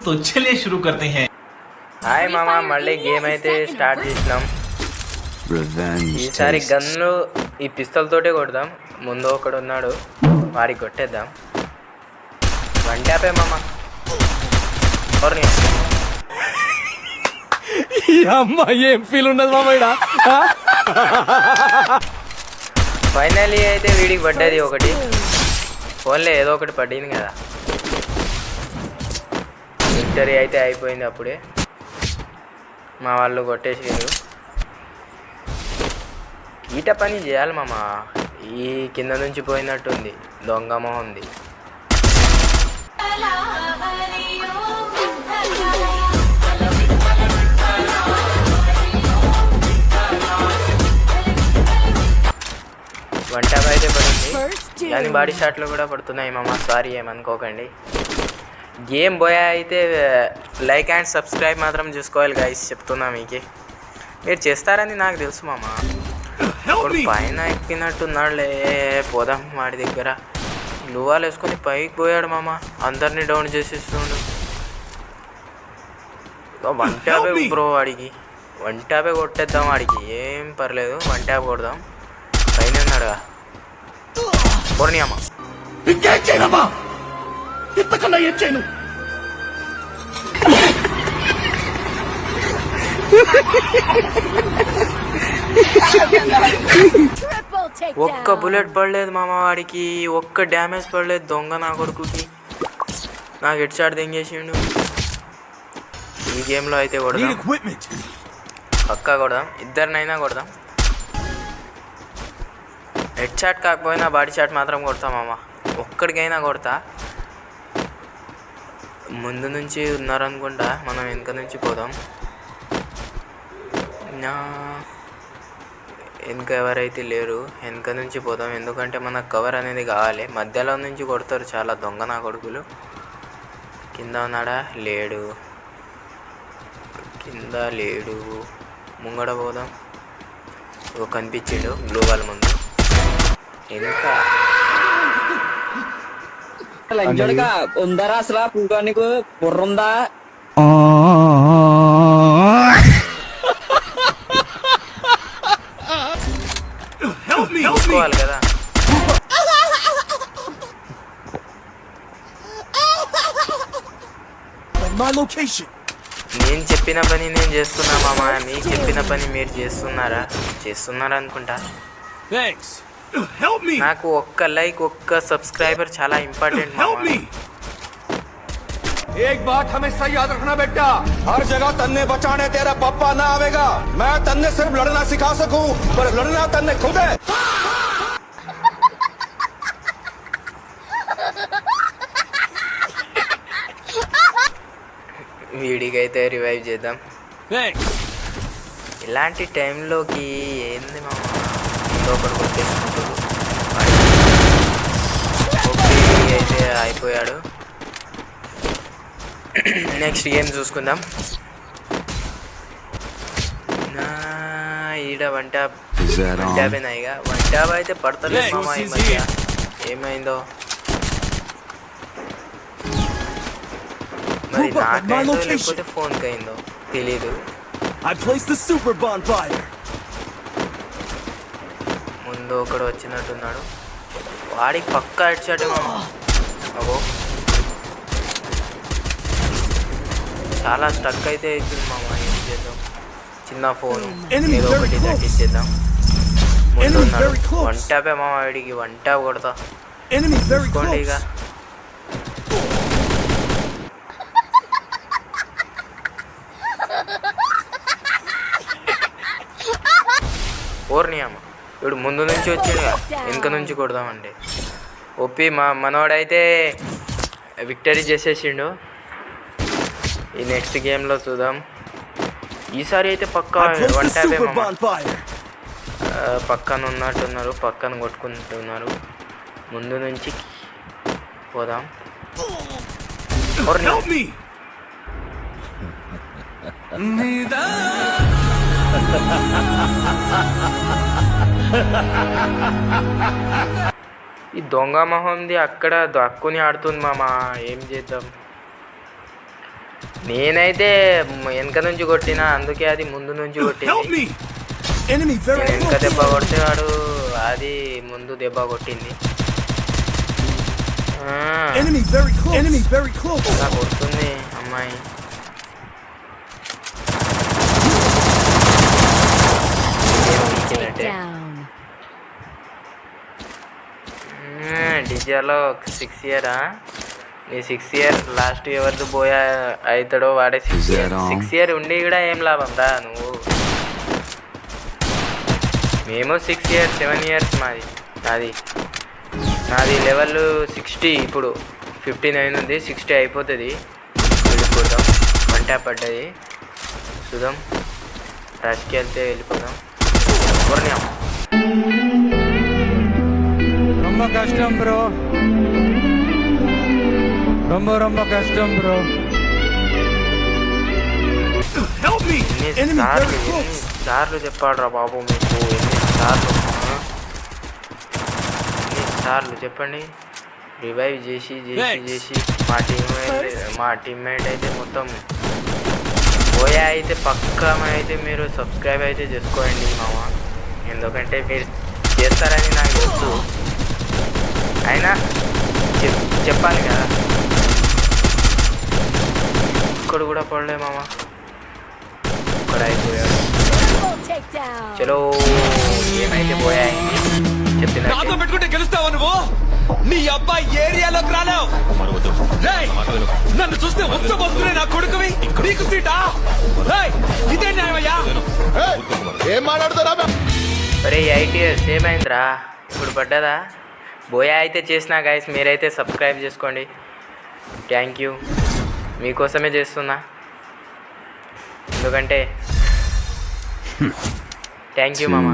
तो चलिए शुरू करते हैं। హాయ్ మామ, మళ్ళీ గేమ్ అయితే స్టార్ట్ చేసినాం. ఈసారి గన్ను ఈ పిస్తల్ తోటే కొడదాం. ముందు ఒకడు ఉన్నాడు, వాడికి కొట్టేద్దాం. వన్ ట్యాపే మామ. ఏం ఫీల్ ఉన్నది మామ. ఫైనలీ అయితే వీడికి పడ్డది ఒకటి. ఫోన్లో ఏదో ఒకటి పడింది కదా. విక్టరీ అయితే అయిపోయింది అప్పుడే. మా వాళ్ళు కొట్టేసారు. ఈట పని చేయాలి మామ. ఈ కింద నుంచి పోయినట్టుంది, దొంగ మొహంది. వంట అయితే పడింది, కానీ బాడీ షాట్లు కూడా పడుతున్నాయి మామ. సారీ ఏమనుకోకండి. గేమ్ పోయా అయితే లైక్ అండ్ సబ్స్క్రైబ్ మాత్రం చూసుకోవాలి గైస్, చెప్తున్నా మీకు. మీరు చేస్తారని నాకు తెలుసు మామ. ఇప్పుడు పైన ఎక్కినట్టున్నాడులే, పోదాం వాడి దగ్గర. గ్లూవాల్ వేసుకొని పైకి పోయాడు మామ, అందరినీ డౌన్ చేసేస్తుండు. వన్ ట్యాపే బ్రో వాడికి, వన్ ట్యాపే కొట్టేద్దాం వాడికి. ఏం పర్లేదు, వన్ ట్యాప్ కొడదాం. పైన ఉన్నాడుగా పూర్ణియమ్మ. ఒక్క బుల్లెట్ పడలేదు మామ వాడికి, ఒక్క డ్యామేజ్ పడలేదు. దొంగ నా కొడుకుకి నాకు హెడ్ షాట్ దెంగేసిండు. ఈ గేమ్లో అయితే కొడదాం, పక్కా కొడదాం. ఇద్దరినైనా కొడదాం. హెడ్ షాట్ కాకపోయినా బాడీ షాట్ మాత్రం కొడతా మామ. ఒక్కడికైనా కొడతా. ముందు నుంచి ఉన్నారనుకుంటా, మనం వెనక నుంచి పోదాం. వెనక ఎవరైతే లేరు, వెనక నుంచి పోదాం. ఎందుకంటే మనకు కవర్ అనేది కావాలి. మధ్యలో నుంచి కొడతారు చాలా దొంగ నా కొడుకులు. కింద ఉన్నాడా? లేడు, కింద లేడు. ముంగడ పోదాం. కనిపించాడు గ్లోబల్ ముందు. ఇంకా లంచోడుగా ఉందరా అసలు పూగా, నీకు బుర్రుందా? చూసుకోవాలి కదా. నేను చెప్పిన పని నేను చేస్తున్నా మామ, మీకు చెప్పిన పని మీరు చేస్తున్నారా అనుకుంటా. నాకు ఒక్క లైక్, ఒక్క సబ్స్క్రైబర్ చాలా ఇంపార్టెంట్ మామ. एक बात हमेशा याद रखना बेटा, हर जगह तन्ने बचाने तेरा पापा ना आवेगा. मैं तन्ने सिर्फ लड़ना सिखा सकूं, पर लड़ना तन्ने खुद है. వీడికైతే రివైవ్ చేద్దాం. ఇలాంటి టైంలోకి ఏంది మామ, ఒకటి కొట్టేసుకుంటాడు. అయితే అయిపోయాడు. నెక్స్ట్ గేమ్ చూసుకుందాం. ఈడ వన్ ట్యాపేనాయిగా. వన్ ట్యాప్ అయితే పడతలేదు మామ ఈ మధ్య. ఏమైందో మరి, నాకైందో లేకపోతే ఫోన్కి అయిందో తెలీదు. ముందు ఒకడు వచ్చినట్టున్నాడు, వాడికి పక్కా హెడ్ షాట్ మామ. అగో చాలా స్ట్రక్ అయితే అవుతుంది మామ. ఏం చేద్దాం, చిన్న ఫోన్ ఏదో ఒకటి తగ్గించేద్దాం. ముందు ఉన్నాడు, వన్ ట్యాపే మామ వాడికి. వన్ ట్యాప్ కొడతా చూసుకోండి ఇక. పూర్ణియమ్మ ఇప్పుడు ముందు నుంచి వచ్చిండు, వెనుక నుంచి కొడదామండి. ఒప్పి మనోడైతే విక్టరీ చేసేసిండు. ఈ నెక్స్ట్ గేమ్లో చూద్దాం. ఈసారి అయితే పక్కా వన్ ట్యాపే మామ. పక్కన ఉన్నట్టున్నారు, పక్కన కొట్టుకుంటున్నారు. ముందు నుంచి పోదాం. ఈ దొంగ మొహంది అక్కడ దక్కుని ఆడుతుంది మామ. ఏం చేద్దాం, నేనైతే వెనక నుంచి కొట్టినా, అందుకే అది ముందు నుంచి కొట్టింది. నేను వెనక దెబ్బ కొడితే వాడు అది ముందు దెబ్బ కొట్టింది. ఇలా కొడుతుంది అమ్మాయి. డిజాలో 6 ఇయరా? నీ 6 ఇయర్ లాస్ట్ ఎవరిది పోయా అవుతాడో వాడే 6 ఇయర్. 6 ఇయర్ ఉండి కూడా ఏం లాభం రా నువ్వు. మేము 6 ఇయర్స్ 7 ఇయర్స్ నాది లెవెల్ 60, ఇప్పుడు 59 ఉంది. 60 అయిపోతుంది. వెళ్ళిపోతాం. 1 ట్యాప్ పడ్డది. చూద్దాం, రష్కి వెళ్తే వెళ్ళిపోదాం. పూర్ణ్యం ரொம்ப கஷ்டம் ப்ரோ, ரொம்ப கஷ்டம் ப்ரோ. ఎన్నిసార్లు చెప్పాడు రా బాబు మీకు, ఎన్నిసార్లు చెప్పండి. రివైవ్ చేసి మా టీమ్మేట్ అయితే మొత్తం పోయా. అయితే పక్కా అయితే మీరు సబ్స్క్రైబ్ అయితే చేసుకోండి మామ, ఎందుకంటే మీరు చేస్తారని నాకు తెలుసు. అయినా చెప్పాలి కదా. ఇక్కడ కూడా పడలే మామ, ఇక్కడ అయిపోయాడు. చలో ఏమైతే పోయాయి చెప్పిన పెట్టుకుంటే గెలుస్తావా నువ్వు? నీ అబ్బాయి ఏరియాలోకి రాలేవు. నన్ను చూస్తే ఉచ్చబోసుకునే నా కొడుకువి నీకు సీటా? ఇదే న్యాయమయ్యా? ఏం మాట్లాడుతారా? అరే 8 ఇయర్స్ ఏమైందిరా, ఇప్పుడు పడ్డదా? బోయా అయితే చేసినా గైస్, మీరైతే సబ్స్క్రైబ్ చేసుకోండి. థ్యాంక్ యూ, మీకోసమే చేస్తున్నా. ఎందుకంటే థ్యాంక్ యూ మామ.